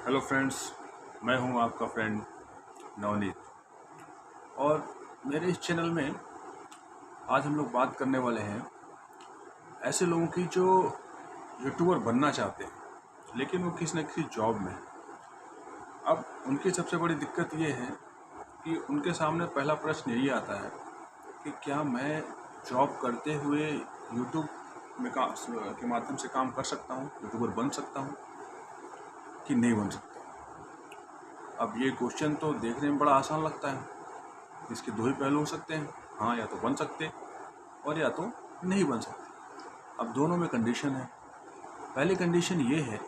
Hello friends, मैं हूं आपका फ्रेंड नवनीत। और मेरे इस चैनल में आज हम लोग बात करने वाले हैं ऐसे लोगों की जो यूट्यूबर बनना चाहते हैं लेकिन वो किसी न किसी जॉब में हैं। अब उनकी सबसे बड़ी दिक्कत ये है कि उनके सामने पहला प्रश्न यही आता है कि क्या मैं जॉब करते हुए यूट्यूब में के माध्यम से काम कर सकता हूँ, यूट्यूबर बन सकता हूँ कि नहीं बन सकता। अब ये क्वेश्चन तो देखने में बड़ा आसान लगता है। इसके दो ही पहलू हो सकते हैं, हाँ या तो बन सकते और या तो नहीं बन सकते। अब दोनों में कंडीशन है। पहली कंडीशन ये है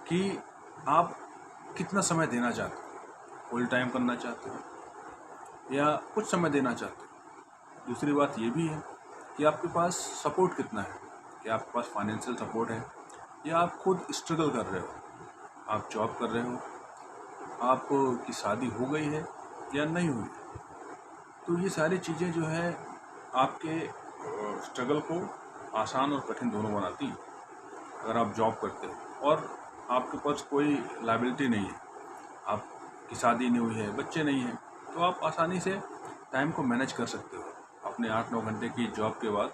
कि आप कितना समय देना चाहते हो, फुल टाइम करना चाहते हो या कुछ समय देना चाहते हो। दूसरी बात ये भी है कि आपके पास सपोर्ट कितना है, कि आपके पास फाइनेंशियल सपोर्ट है या आप खुद स्ट्रगल कर रहे हो, आप जॉब कर रहे हो, आपकी शादी हो गई है या नहीं हुई है। तो ये सारी चीज़ें जो है आपके स्ट्रगल को आसान और कठिन दोनों बनाती हैं। अगर आप जॉब करते हो और आपके पास कोई लायबिलिटी नहीं है, आपकी शादी नहीं हुई है, बच्चे नहीं हैं, तो आप आसानी से टाइम को मैनेज कर सकते हो। अपने 8-9 घंटे की जॉब के बाद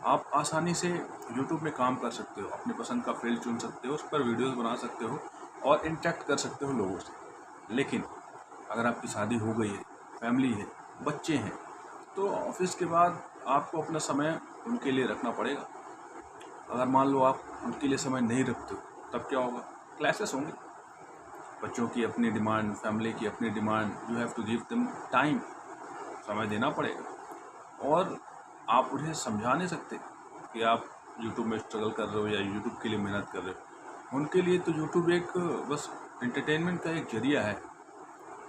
आप आसानी से यूट्यूब में काम कर सकते हो, अपनी पसंद का फील्ड चुन सकते हो, उस पर वीडियोज़ बना सकते हो और इंटरेक्ट कर सकते हो लोगों से। लेकिन अगर आपकी शादी हो गई है, फैमिली है, बच्चे हैं, तो ऑफिस के बाद आपको अपना समय उनके लिए रखना पड़ेगा। अगर मान लो आप उनके लिए समय नहीं रखते हो, तब क्या होगा? क्लैशेस होंगे। बच्चों की अपनी डिमांड, फैमिली की अपनी demand, you have to give them time, समय देना पड़ेगा। और आप उन्हें समझा नहीं सकते कि आप यूट्यूब में स्ट्रगल कर रहे हो या यूट्यूब के लिए मेहनत कर रहे हो। उनके लिए तो यूट्यूब एक बस एंटरटेनमेंट का एक जरिया है।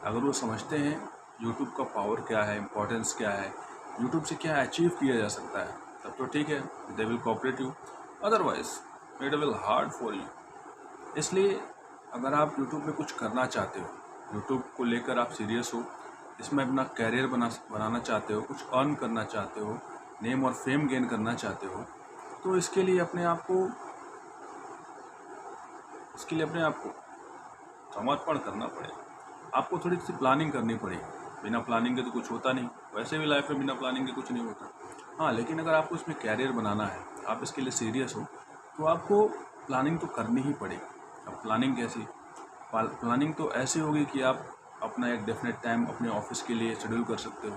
अगर वो समझते हैं यूट्यूब का पावर क्या है, इम्पोर्टेंस क्या है, यूट्यूब से क्या अचीव किया जा सकता है, तब तो ठीक है, they will cooperate you. Otherwise it will hard for you. इसलिए अगर आप यूट्यूब में कुछ करना चाहते हो, यूट्यूब को लेकर आप सीरियस हो, इसमें अपना कैरियर बनाना चाहते हो, कुछ अर्न करना चाहते हो, नेम और फेम गेन करना चाहते हो, तो इसके लिए अपने आप को समर्पण करना पड़ेगा। आपको थोड़ी सी प्लानिंग करनी पड़ेगी। बिना प्लानिंग के तो कुछ होता नहीं। वैसे भी लाइफ में बिना प्लानिंग के कुछ नहीं होता। हाँ, लेकिन अगर आपको इसमें कैरियर बनाना है, आप इसके लिए सीरियस हो, तो आपको प्लानिंग तो करनी ही पड़ेगी। अब प्लानिंग कैसी? प्लानिंग तो ऐसी होगी कि आप अपना एक डेफिनेट टाइम अपने ऑफिस के लिए शेड्यूल कर सकते हो।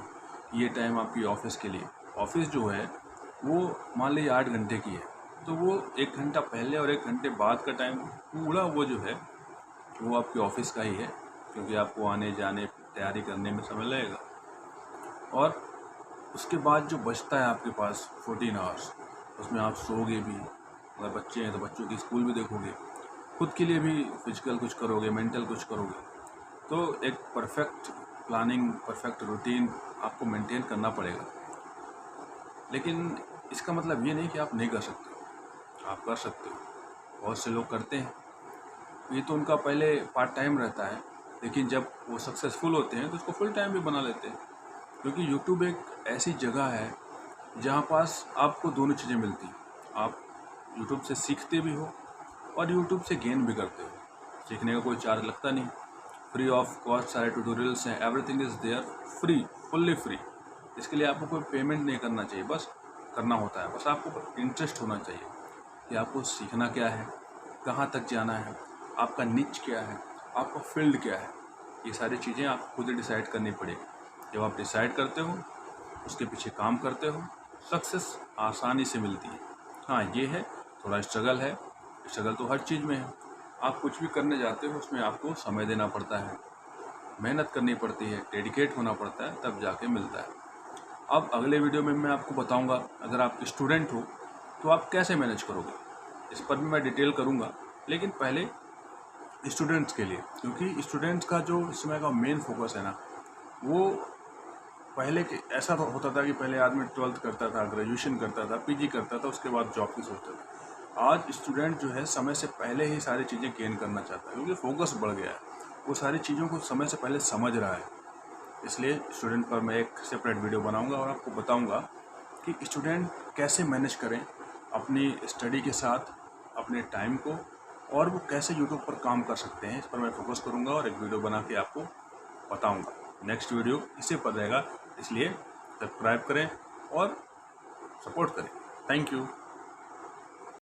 ये टाइम आपकी ऑफिस के लिए। ऑफिस जो है वो मान लीजिए 8 घंटे की है, तो वो 1 घंटा पहले और 1 घंटे बाद का टाइम पूरा वो जो है वो आपके ऑफिस का ही है, क्योंकि आपको आने जाने तैयारी करने में समय लगेगा। और उसके बाद जो बचता है आपके पास 14 आवर्स, उसमें आप सोओगे भी, अगर बच्चे हैं तो बच्चों की स्कूल भी देखोगे, खुद के लिए भी फिजिकल कुछ करोगे, मेंटल कुछ करोगे। तो एक परफेक्ट प्लानिंग, परफेक्ट रूटीन आपको मेंटेन करना पड़ेगा। लेकिन इसका मतलब ये नहीं कि आप नहीं कर सकते, आप कर सकते हो। बहुत से लोग करते हैं। ये तो उनका पहले पार्ट टाइम रहता है, लेकिन जब वो सक्सेसफुल होते हैं तो उसको फुल टाइम भी बना लेते हैं। क्योंकि यूट्यूब एक ऐसी जगह है जहाँ पास आपको दोनों चीज़ें मिलती हैं। आप यूट्यूब से सीखते भी हो और यूट्यूब से गेन भी करते हो। सीखने का कोई चार्ज लगता नहीं, फ्री ऑफ कॉस्ट सारे ट्यूटोरियल्स हैं, everything is there free, fully free. इसके लिए आपको कोई पेमेंट नहीं करना चाहिए, बस करना होता है। बस आपको इंटरेस्ट होना चाहिए कि आपको सीखना क्या है, कहाँ तक जाना है, आपका निच क्या है, आपका फील्ड क्या है। ये सारी चीज़ें आपको खुद ही डिसाइड करनी पड़ेगी। जब आप डिसाइड करते हो, उसके पीछे काम करते हो, सक्सेस आसानी से मिलती है। हाँ, ये है, थोड़ा स्ट्रगल है। स्ट्रगल तो हर चीज़ में है। आप कुछ भी करने जाते हो उसमें आपको समय देना पड़ता है, मेहनत करनी पड़ती है, डेडिकेट होना पड़ता है, तब जाके मिलता है। अब अगले वीडियो में मैं आपको बताऊंगा अगर आप स्टूडेंट हो तो आप कैसे मैनेज करोगे। इस पर भी मैं डिटेल करूंगा, लेकिन पहले स्टूडेंट्स के लिए, क्योंकि स्टूडेंट्स का जो इस समय का मेन फोकस है ना, वो पहले के ऐसा तो होता था कि पहले आदमी 12th करता था, ग्रेजुएशन करता था, पीजी करता था, उसके बाद जॉब की सोचता था। आज स्टूडेंट जो है समय से पहले ही सारी चीज़ें गेन करना चाहता है, क्योंकि फोकस बढ़ गया है। वो सारी चीज़ों को समय से पहले समझ रहा है। इसलिए स्टूडेंट पर मैं एक सेपरेट वीडियो बनाऊंगा और आपको बताऊंगा कि स्टूडेंट कैसे मैनेज करें अपनी स्टडी के साथ अपने टाइम को और वो कैसे यूट्यूब पर काम कर सकते हैं, इस पर मैं फोकस करूँगा और एक वीडियो बना के आपको बताऊँगा। नेक्स्ट वीडियो इसी पर रहेगा, इसलिए सब्सक्राइब करें और सपोर्ट करें। Thank you.